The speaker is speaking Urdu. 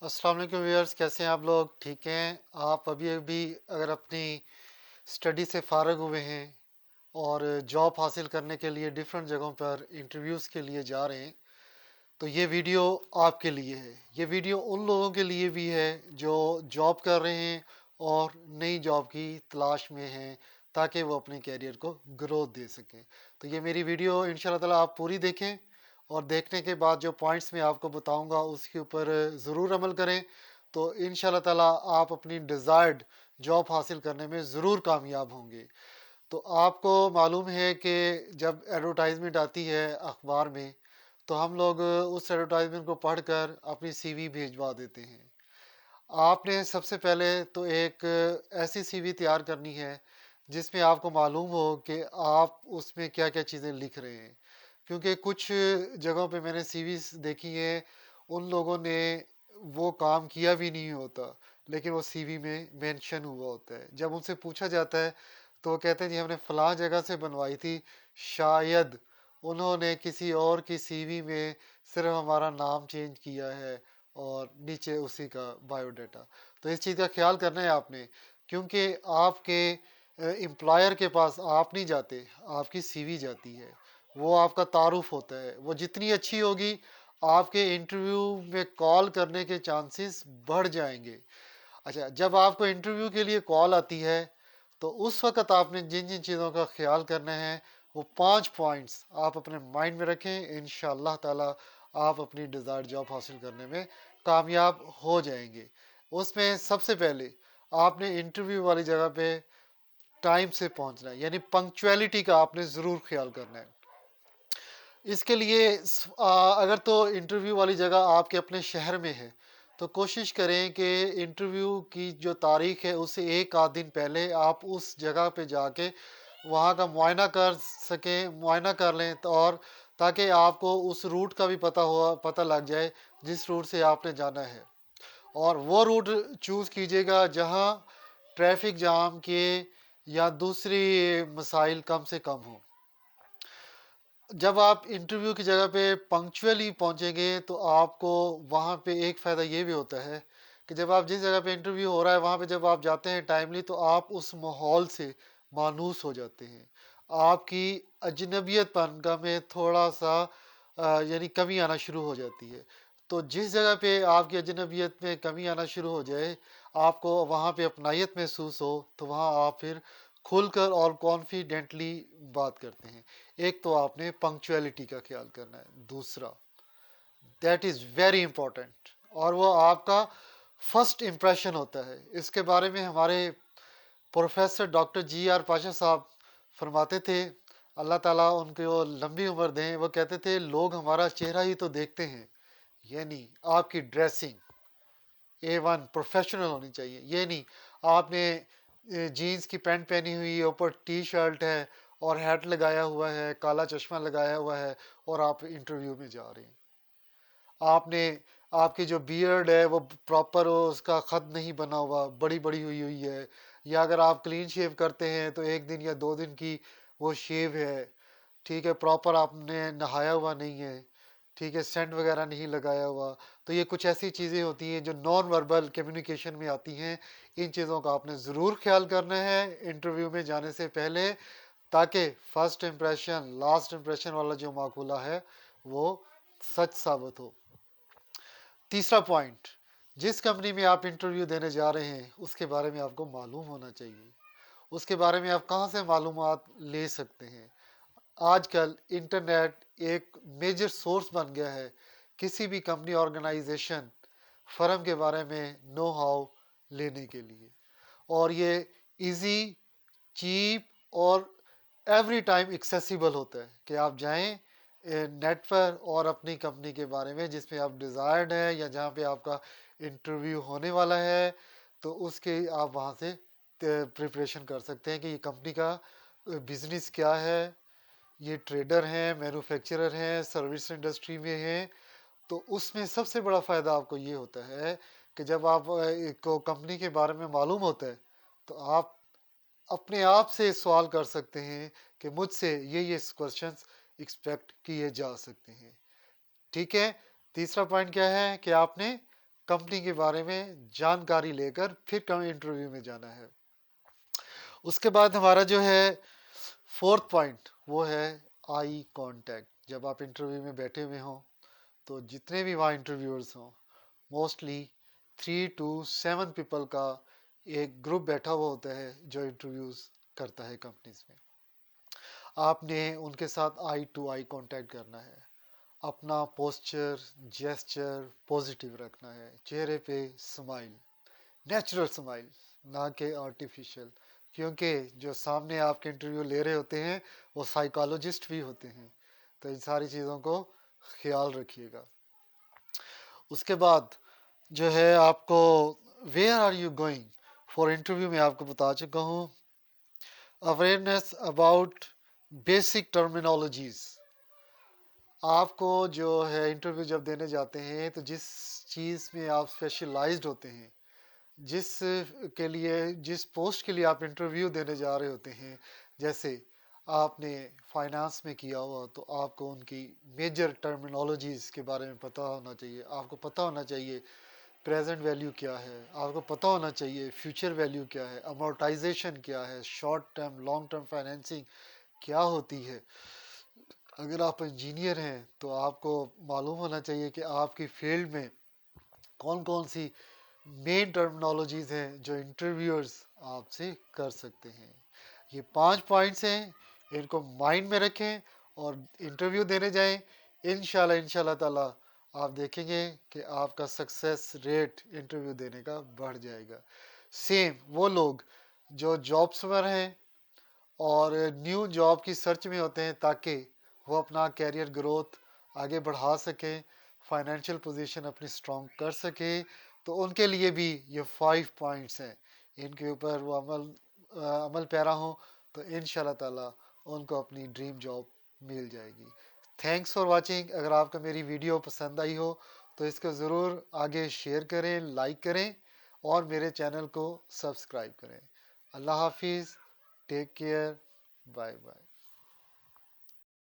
السلام علیکم ویئرس، کیسے ہیں آپ لوگ؟ ٹھیک ہیں؟ آپ ابھی اگر اپنی اسٹڈی سے فارغ ہوئے ہیں اور جاب حاصل کرنے کے لیے ڈفرینٹ جگہوں پر انٹرویوز کے لیے جا رہے ہیں تو یہ ویڈیو آپ کے لیے ہے۔ یہ ویڈیو ان لوگوں کے لیے بھی ہے جو جاب کر رہے ہیں اور نئی جاب کی تلاش میں ہیں، تاکہ وہ اپنے کیریئر کو گروتھ دے سکیں۔ تو یہ میری ویڈیو ان شاء اللہ تعالیٰ آپ پوری دیکھیں، اور دیکھنے کے بعد جو پوائنٹس میں آپ کو بتاؤں گا اس کے اوپر ضرور عمل کریں، تو ان شاء اللہ تعالیٰ آپ اپنی ڈیزائرڈ جاب حاصل کرنے میں ضرور کامیاب ہوں گے۔ تو آپ کو معلوم ہے کہ جب ایڈورٹائزمنٹ آتی ہے اخبار میں، تو ہم لوگ اس ایڈورٹائزمنٹ کو پڑھ کر اپنی سی وی بھیجوا دیتے ہیں۔ آپ نے سب سے پہلے تو ایک ایسی سی وی تیار کرنی ہے جس میں آپ کو معلوم ہو کہ آپ اس میں کیا کیا چیزیں لکھ رہے ہیں، کیونکہ کچھ جگہوں پہ میں نے سی ویز دیکھی ہیں، ان لوگوں نے وہ کام کیا بھی نہیں ہوتا، لیکن وہ سی وی میں مینشن ہوا ہوتا ہے۔ جب ان سے پوچھا جاتا ہے تو وہ کہتے ہیں جی ہم نے فلاں جگہ سے بنوائی تھی، شاید انہوں نے کسی اور کی سی وی میں صرف ہمارا نام چینج کیا ہے اور نیچے اسی کا بایو ڈیٹا۔ تو اس چیز کا خیال کرنا ہے آپ نے، کیونکہ آپ کے امپلائر کے پاس آپ نہیں جاتے، آپ کی سی وی جاتی ہے، وہ آپ کا تعارف ہوتا ہے، وہ جتنی اچھی ہوگی آپ کے انٹرویو میں کال کرنے کے چانسز بڑھ جائیں گے۔ اچھا، جب آپ کو انٹرویو کے لیے کال آتی ہے تو اس وقت آپ نے جن جن چیزوں کا خیال کرنا ہے، وہ 5 پوائنٹس آپ اپنے مائنڈ میں رکھیں، انشاءاللہ تعالی آپ اپنی ڈیزائر جاب حاصل کرنے میں کامیاب ہو جائیں گے۔ اس میں سب سے پہلے آپ نے انٹرویو والی جگہ پہ ٹائم سے پہنچنا ہے، یعنی پنکچویلٹی کا آپ نے ضرور خیال کرنا ہے۔ اس کے لیے اگر تو انٹرویو والی جگہ آپ کے اپنے شہر میں ہے تو کوشش کریں کہ انٹرویو کی جو تاریخ ہے اس سے ایک آدھ دن پہلے آپ اس جگہ پہ جا کے وہاں کا معائنہ کر سکیں، معائنہ کر لیں، اور تاکہ آپ کو اس روٹ کا بھی پتہ لگ جائے جس روٹ سے آپ نے جانا ہے، اور وہ روٹ چوز کیجیے گا جہاں ٹریفک جام کے یا دوسری مسائل کم سے کم ہوں۔ جب آپ انٹرویو کی جگہ پہ پنکچولی پہنچیں گے تو آپ کو وہاں پہ ایک فائدہ یہ بھی ہوتا ہے کہ جب آپ جس جگہ پہ انٹرویو ہو رہا ہے وہاں پہ جب آپ جاتے ہیں ٹائملی، تو آپ اس ماحول سے مانوس ہو جاتے ہیں، آپ کی اجنبیت پن کا میں تھوڑا سا یعنی کمی آنا شروع ہو جاتی ہے۔ تو جس جگہ پہ آپ کی اجنبیت میں کمی آنا شروع ہو جائے، آپ کو وہاں پہ اپنائیت محسوس ہو، تو وہاں آپ پھر کھل کر اور کانفیڈنٹلی بات کرتے ہیں۔ ایک تو آپ نے پنکچویلٹی کا خیال کرنا ہے، دوسرا دیٹ از ویری امپورٹنٹ، اور وہ آپ کا فرسٹ امپریشن ہوتا ہے۔ اس کے بارے میں ہمارے professor doctor G R Pasha صاحب فرماتے تھے، اللہ تعالیٰ ان کو لمبی عمر دیں، وہ کہتے تھے لوگ ہمارا چہرہ ہی تو دیکھتے ہیں، یعنی آپ کی ڈریسنگ A1 پروفیشنل ہونی چاہیے، یہ نہیں آپ نے جینز کی پینٹ پہنی ہوئی ہے، اوپر ٹی شرٹ ہے اور ہیٹ لگایا ہوا ہے، کالا چشمہ لگایا ہوا ہے، اور آپ انٹرویو میں جا رہے ہیں۔ آپ نے آپ کی جو بیئرڈ ہے وہ پراپر اس کا خط نہیں بنا ہوا، بڑی بڑی ہوئی ہے، یا اگر آپ کلین شیو کرتے ہیں تو 1 دن یا 2 دن کی وہ شیو ہے، ٹھیک ہے، پراپر آپ نے نہایا ہوا نہیں ہے، ٹھیک ہے، سینٹ وغیرہ نہیں لگایا ہوا۔ تو یہ کچھ ایسی چیزیں ہوتی ہیں جو نان وربل کمیونیکیشن میں آتی ہیں، ان چیزوں کا آپ نے ضرور خیال کرنا ہے انٹرویو میں جانے سے پہلے، تاکہ فرسٹ امپریشن لاسٹ امپریشن والا جو مقولہ ہے وہ سچ ثابت ہو۔ تیسرا پوائنٹ، جس کمپنی میں آپ انٹرویو دینے جا رہے ہیں اس کے بارے میں آپ کو معلوم ہونا چاہیے، اس کے بارے میں آپ کہاں سے معلومات لے سکتے ہیں۔ آج کل انٹرنیٹ ایک میجر سورس بن گیا ہے کسی بھی کمپنی، آرگنائزیشن، فرم کے بارے میں نو ہاؤ لینے کے لیے، اور یہ ایزی، چیپ اور ایوری ٹائم ایکسیسیبل ہوتا ہے کہ آپ جائیں نیٹ پر اور اپنی کمپنی کے بارے میں جس میں آپ ڈیزائرڈ ہیں یا جہاں پہ آپ کا انٹرویو ہونے والا ہے، تو اس کے آپ وہاں سے پریپریشن کر سکتے ہیں کہ یہ کمپنی کا بزنس کیا ہے، یہ ٹریڈر ہیں، مینوفیکچرر ہیں، سروس انڈسٹری میں ہیں۔ تو اس میں سب سے بڑا فائدہ آپ کو یہ ہوتا ہے کہ جب آپ کو کمپنی کے بارے میں معلوم ہوتا ہے تو آپ اپنے آپ سے سوال کر سکتے ہیں کہ مجھ سے یہ کوشچنس ایکسپیکٹ کیے جا سکتے ہیں، ٹھیک ہے۔ تیسرا پوائنٹ کیا ہے کہ آپ نے کمپنی کے بارے میں جانکاری لے کر پھر انٹرویو میں جانا ہے۔ اس کے بعد ہمارا جو ہے فورتھ پوائنٹ وہ ہے آئی کانٹیکٹ۔ جب آپ انٹرویو میں بیٹھے ہوئے ہوں تو جتنے بھی وہاں انٹرویورز ہوں، موسٹلی 3 to 7 پیپل کا ایک گروپ بیٹھا ہوا ہوتا ہے جو انٹرویوز کرتا ہے کمپنیز میں۔ آپ نے ان کے ساتھ آئی ٹو آئی کانٹیکٹ کرنا ہے، اپنا پوسچر جیسچر پازیٹیو رکھنا ہے، چہرے پہ اسمائل، نیچرل اسمائل، نہ کہ آرٹیفیشل، کیونکہ جو سامنے آپ کے انٹرویو لے رہے ہوتے ہیں وہ سائیکالوجسٹ بھی ہوتے ہیں، تو ان ساری چیزوں کو خیال رکھیے گا۔ اس کے بعد جو ہے آپ کو where are you going for interview میں آپ کو بتا چکا ہوں۔ اویئرنیس اباؤٹ بیسک ٹرمینالوجیز، آپ کو جو ہے انٹرویو جب دینے جاتے ہیں تو جس چیز میں آپ اسپیشلائزڈ ہوتے ہیں، جس پوسٹ کے لیے آپ انٹرویو دینے جا رہے ہوتے ہیں، جیسے آپ نے فائنانس میں کیا ہوا تو آپ کو ان کی میجر ٹرمینالوجیز کے بارے میں پتہ ہونا چاہیے۔ آپ کو پتہ ہونا چاہیے پریزنٹ ویلیو کیا ہے، آپ کو پتہ ہونا چاہیے فیوچر ویلیو کیا ہے، امورٹائزیشن کیا ہے، short term long term financing کیا ہوتی ہے۔ اگر آپ انجینئر ہیں تو آپ کو معلوم ہونا چاہیے کہ آپ کی فیلڈ میں کون کون سی مین ٹرمنالوجیز ہیں جو انٹرویورز آپ سے کر سکتے ہیں۔ یہ 5 پوائنٹس ہیں، ان کو مائنڈ میں رکھیں اور انٹرویو دینے جائیں۔ انشاءاللہ تعالیٰ آپ دیکھیں گے کہ آپ کا سکسیس ریٹ انٹرویو دینے کا بڑھ جائے گا۔ سیم وہ لوگ جو جابس پر ہیں اور نیو جاب کی سرچ میں ہوتے ہیں تاکہ وہ اپنا کیریئر گروتھ آگے بڑھا سکیں، فائنینشیل پوزیشن اپنی اسٹرانگ کر سکیں، تو ان کے لیے بھی یہ 5 پوائنٹس ہیں، ان کے اوپر وہ عمل پیرا ہوں تو انشاءاللہ تعالیٰ ان کو اپنی ڈریم جاب مل جائے گی۔ Thanks for watching. اگر آپ کو میری ویڈیو پسند آئی ہو تو اس کو ضرور آگے شیئر کریں، لائک کریں اور میرے چینل کو سبسکرائب کریں۔ اللہ حافظ، ٹیک کیئر، بائے بائے۔